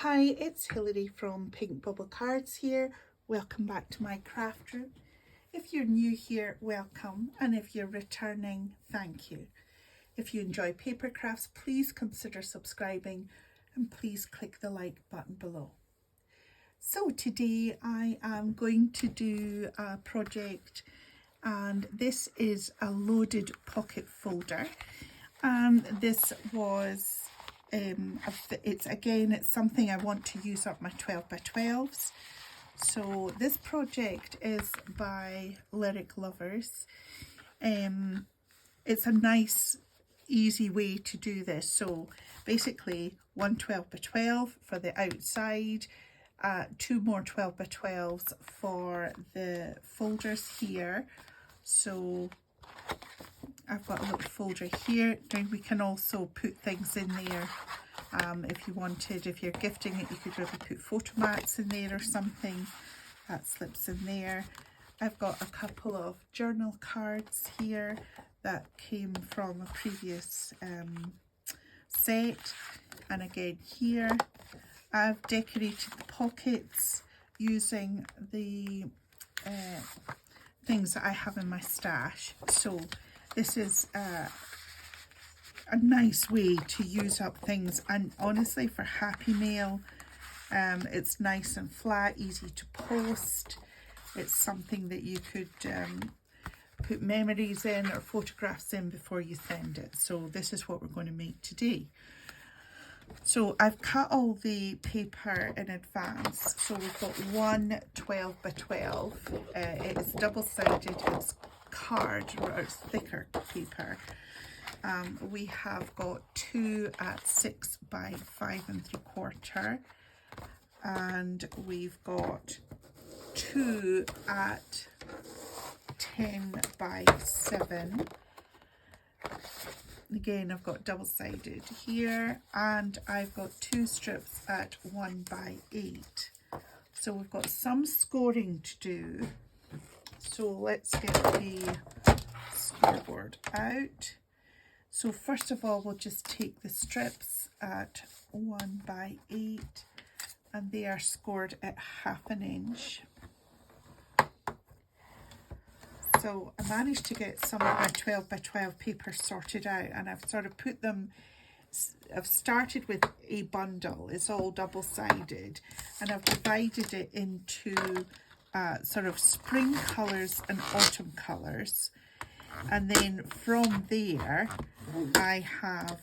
Hi, it's Hilary from Pink Bubble Cards here. Welcome back to my craft room. If you're new here, welcome, and if you're returning, thank you. If you enjoy paper crafts, please consider subscribing and please click the like button below. So today I am going to do a project, and this is a loaded pocket folder, and this was it's something I want to use up my 12 by 12s. So this project is by Lyric Lovers. It's a nice easy way to do this. So basically 1 12 by 12 for the outside, 2 more 12 by 12s for the folders here. So I've got a little folder here. Then we can also put things in there if you wanted. If you're gifting it, you could maybe put photo mats in there or something. That slips in there. I've got a couple of journal cards here that came from a previous set. And again here, I've decorated the pockets using the things that I have in my stash. So this is a nice way to use up things, and honestly for Happy Mail, it's nice and flat, easy to post. It's something that you could put memories in or photographs in before you send it. So this is what we're going to make today. So I've cut all the paper in advance. So we've got 1 12 by 12. It is double-sided, it's card, or it's thicker paper. We have got 2 at 6 by 5 3/4, and we've got 2 at 10 by 7. Again, I've got double-sided here, and I've got 2 strips at 1 by 8. So we've got some scoring to do. So let's get the scoreboard out. So first of all, we'll just take the strips at 1 by 8, and they are scored at 1/2 inch. So I managed to get some of my 12 by 12 paper sorted out, and I've sort of put them, I've started with a bundle. It's all double-sided, and I've divided it into sort of spring colours and autumn colours. And then from there, I have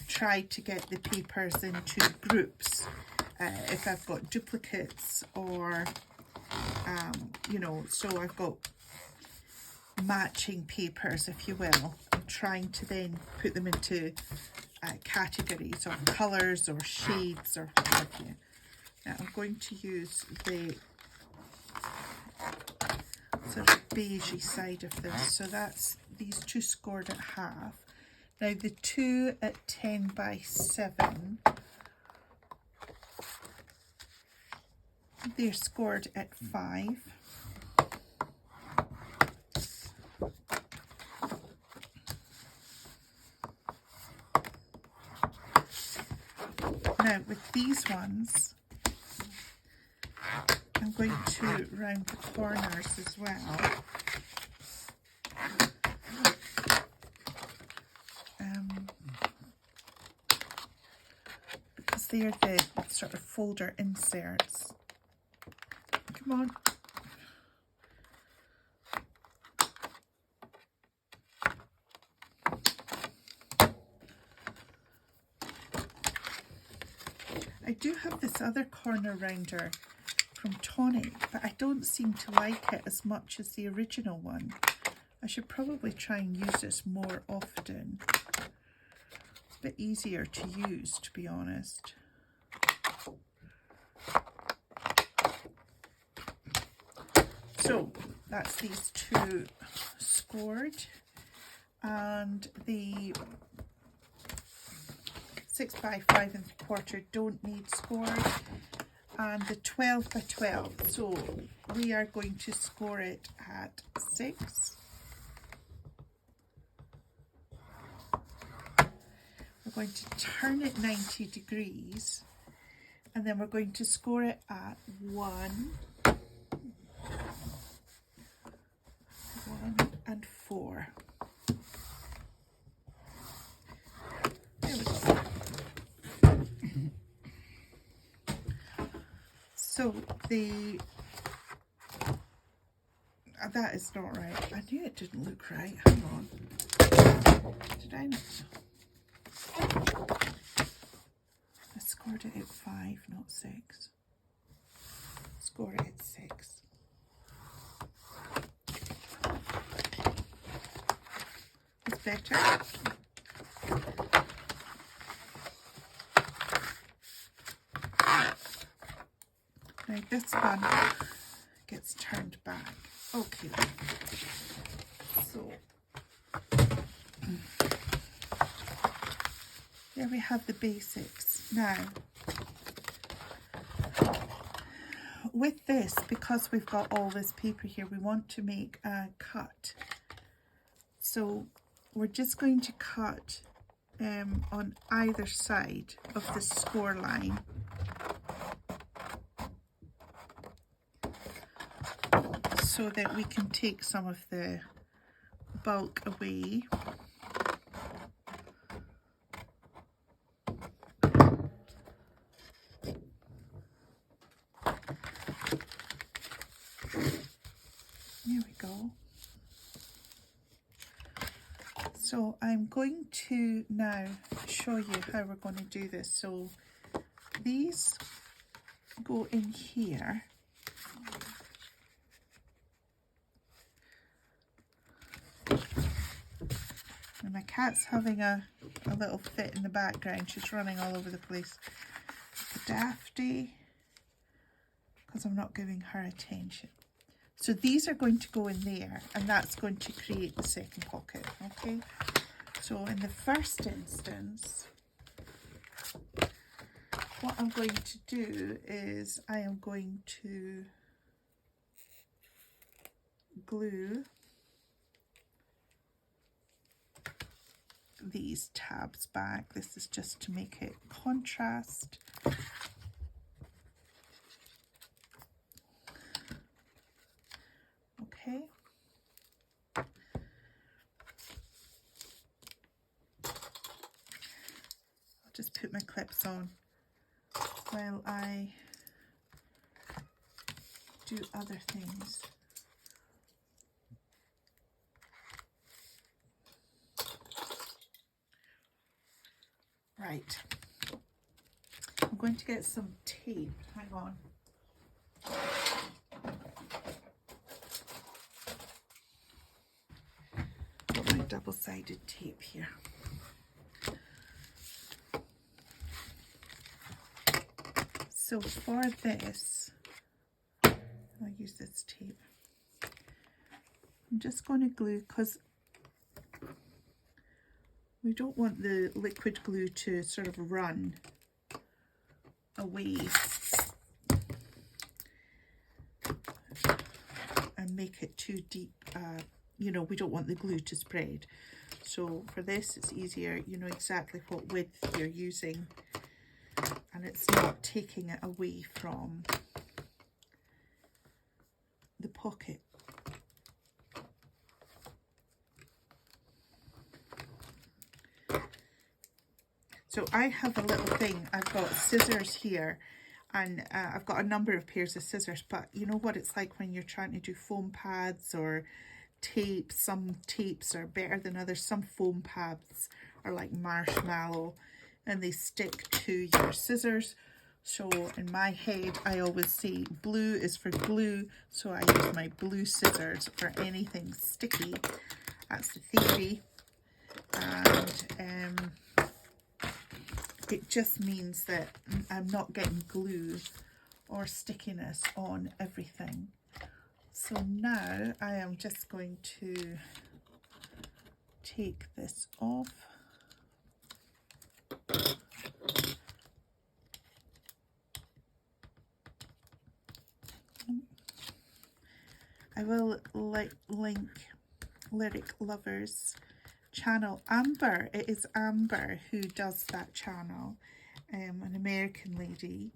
tried to get the papers into groups. If I've got duplicates or, you know, so I've got matching papers, if you will. I'm trying to then put them into categories or colours or shades or what have you. Now I'm going to use the sort of beigey side of this. So that's these 2 scored at 1/2. Now the 2 at 10 by 7, they're scored at 5. Now with these ones, I'm going to round the corners as well. Because they're the sort of folder inserts. Come on. I do have this other corner rounder from Tonic, but I don't seem to like it as much as the original one. I should probably try and use this more often. It's a bit easier to use, to be honest. So that's these 2 scored, and the 6 by 5 3/4 don't need scored, and the 12 by 12, so we are going to score it at 6. We're going to turn it 90 degrees And then we're going to score it at 1, 1 and 4. There we go. So that is not right. I knew it didn't look right. Hang on. Did I not? I scored it at 5, not 6. Score it at 6. It's better. Now this one gets turned back. Okay. So there we have the basics. Now with this, because we've got all this paper here, we want to make a cut. So we're just going to cut on either side of the score line. So that we can take some of the bulk away. There we go. So I'm going to now show you how we're going to do this. So these go in here. And my cat's having a little fit in the background. She's running all over the place. Daphne, because I'm not giving her attention. So these are going to go in there, and that's going to create the second pocket, okay? So in the first instance, what I'm going to do is I am going to glue these tabs back. This is just to make it contrast. Okay. I'll just put my clips on while I do other things. Right. I'm going to get some tape. Hang on. Got my double-sided tape here. So for this, I'll use this tape. I'm just going to glue, because we don't want the liquid glue to sort of run away and make it too deep. You know, we don't want the glue to spread. So for this, it's easier, you know exactly what width you're using, and it's not taking it away from the pocket. So I have a little thing, I've got scissors here, and I've got a number of pairs of scissors, but you know what it's like when you're trying to do foam pads or tape. Some tapes are better than others. Some foam pads are like marshmallow and they stick to your scissors. So in my head, I always say blue is for glue, so I use my blue scissors for anything sticky. That's the theory. And it just means that I'm not getting glue or stickiness on everything. So now I am just going to take this off. I will link Lyric Lovers channel. Amber, it is Amber who does that channel. an American lady,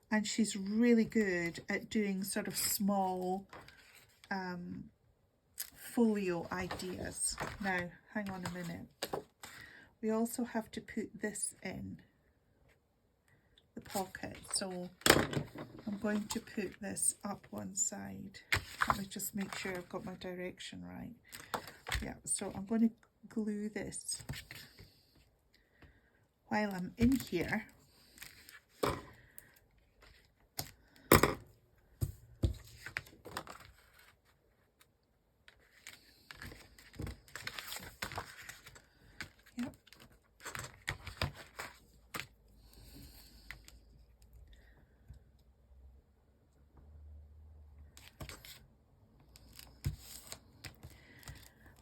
and she's really good at doing sort of small folio ideas. Now, hang on a minute. We also have to put this in the pocket, so I'm going to put this up one side. Let me just make sure I've got my direction right. Yeah, so I'm going to glue this while I'm in here. Yep.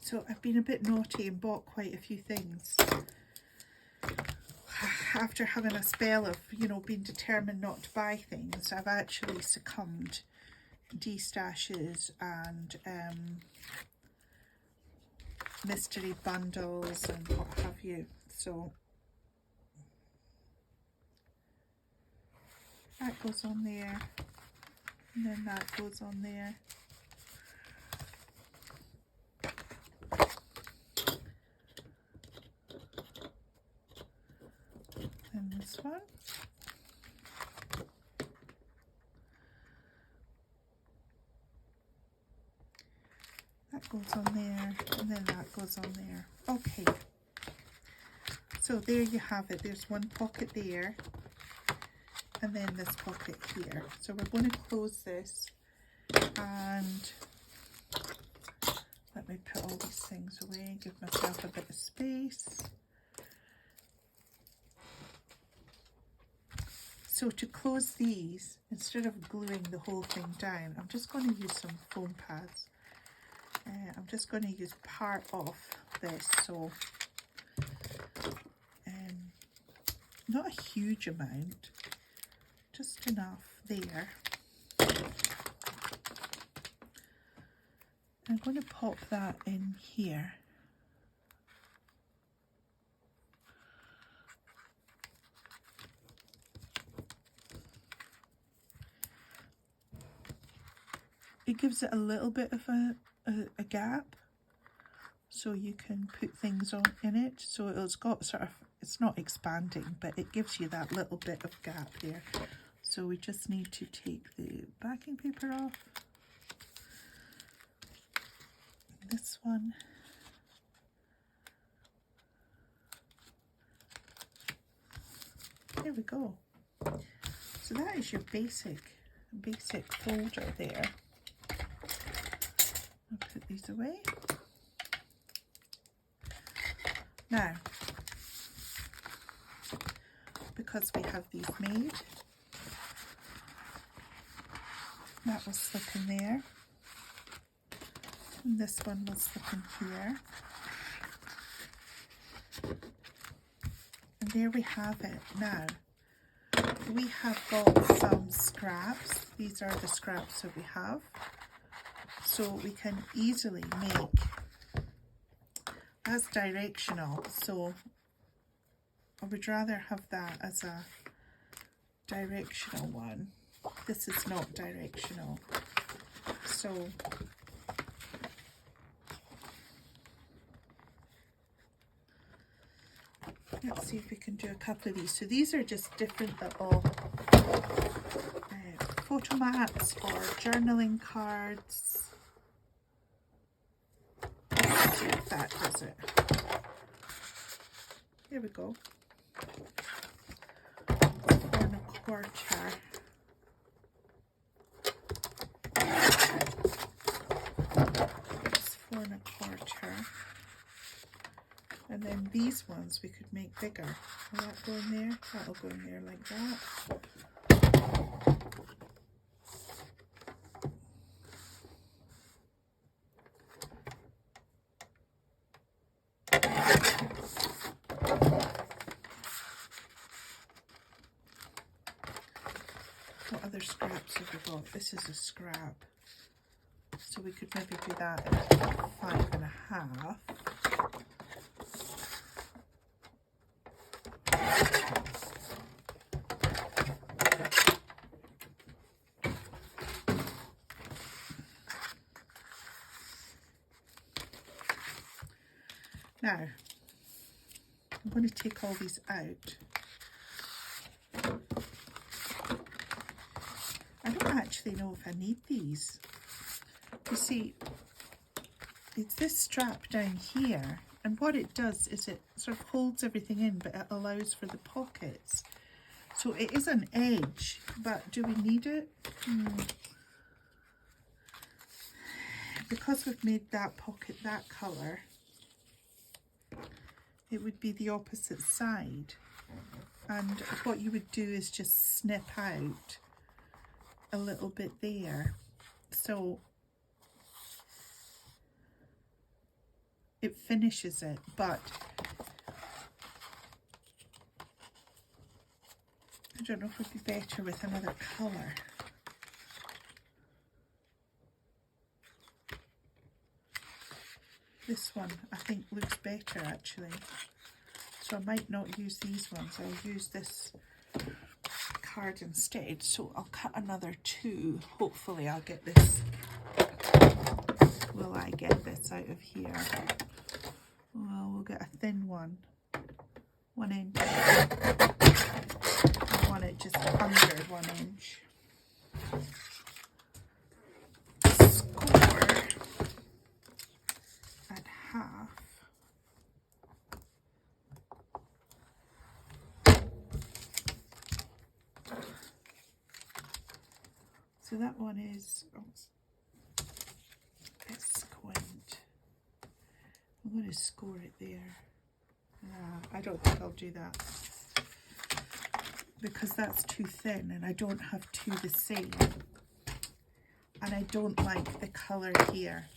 So I've been a bit naughty and bought quite a few things. After having a spell of, you know, being determined not to buy things, I've actually succumbed destashes and mystery bundles and what have you. So that goes on there, and then that goes on there. And this one. That goes on there, and then that goes on there. Okay. So there you have it. There's one pocket there, and then this pocket here. So we're going to close this, and let me put all these things away, give myself a bit of space. So to close these, instead of gluing the whole thing down, I'm just going to use some foam pads. I'm just going to use part of this, so not a huge amount, just enough there. I'm going to pop that in here. It gives it a little bit of a gap, so you can put things on in it. So it's got sort of, it's not expanding, but it gives you that little bit of gap there. So we just need to take the backing paper off. This one. There we go. So that is your basic folder there. I'll put these away. Now, because we have these made, that will slip in there, and this one will slip in here, and there we have it. Now, we have got some scraps. These are the scraps that we have, so we can easily make as directional. So I would rather have that as a directional one. This is not directional. So let's see if we can do a couple of these. So these are just different little photo mats or journaling cards. Let's see if that does it. Here we go. 4 1/4. It's 4 1/4. And then these ones we could make bigger. Will that go in there? That'll go in there like that. What other scraps have we got? This is a scrap. So we could maybe do that at 5 1/2. Now, I'm going to take all these out. I don't actually know if I need these. You see, it's this strap down here, and what it does is it sort of holds everything in, but it allows for the pockets. So it is an edge, but do we need it? Because we've made that pocket that colour, it would be the opposite side. And what you would do is just snip out a little bit there. So it finishes it, but I don't know if it would be better with another colour. This one I think looks better actually. So I might not use these ones. I'll use this card instead. So I'll cut another 2. Hopefully I'll get this. Will I get this out of here? Well, we'll get a thin one. 1 inch. I want it just under 1 inch. Score at half. So that one is a bit squint. I'm going to score it there. I don't think I'll do that because that's too thin and I don't have 2 the same. And I don't like the colour here.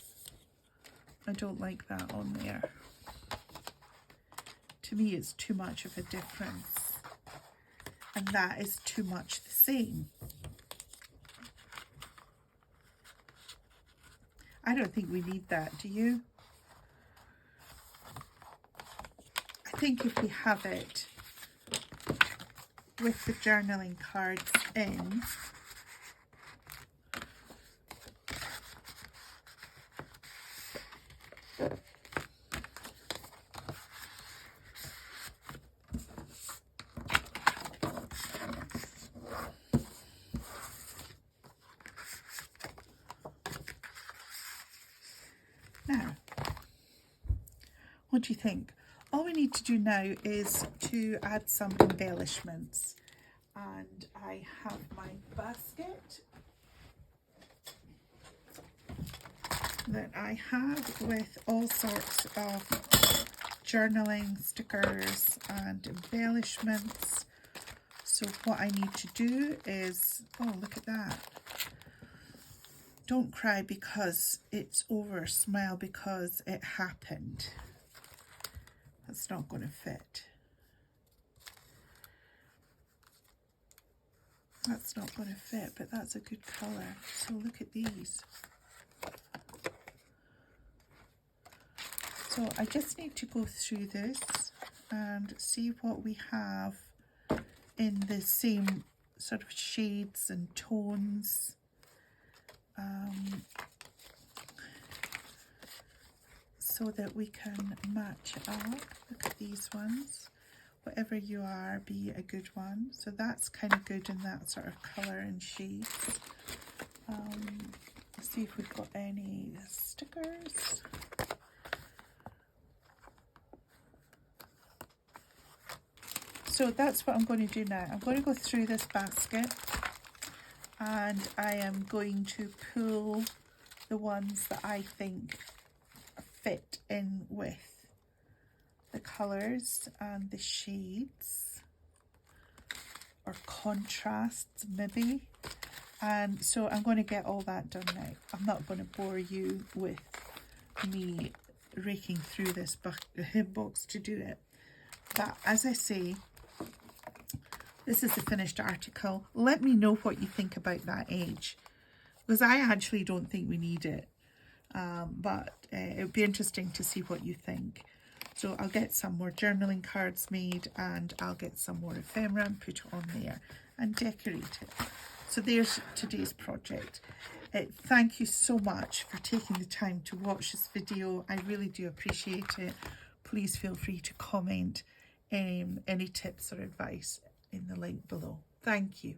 I don't like that on there. To me it's too much of a difference. And that is too much the same. I don't think we need that, do you? I think if we have it with the journaling cards in, now, what do you think? All we need to do now is to add some embellishments. And I have my basket that I have with all sorts of journaling stickers and embellishments. So what I need to do is, oh look at that. Don't cry because it's over, smile because it happened. That's not going to fit. That's not going to fit, but that's a good colour. So look at these. So I just need to go through this and see what we have in the same sort of shades and tones. So that we can match it up. Look at these ones. Whatever you are, be a good one. So that's kind of good in that sort of colour and shade. Let's see if we've got any stickers. So that's what I'm going to do now. I'm going to go through this basket and I am going to pull the ones that I think fit in with the colours and the shades or contrasts maybe. And so I'm going to get all that done now. I'm not going to bore you with me raking through this box to do it. But as I say, this is the finished article. Let me know what you think about that edge, because I actually don't think we need it. But it would be interesting to see what you think. So I'll get some more journaling cards made and I'll get some more ephemera and put it on there and decorate it. So there's today's project. Thank you so much for taking the time to watch this video. I really do appreciate it. please feel free to comment any tips or advice in the link below. Thank you.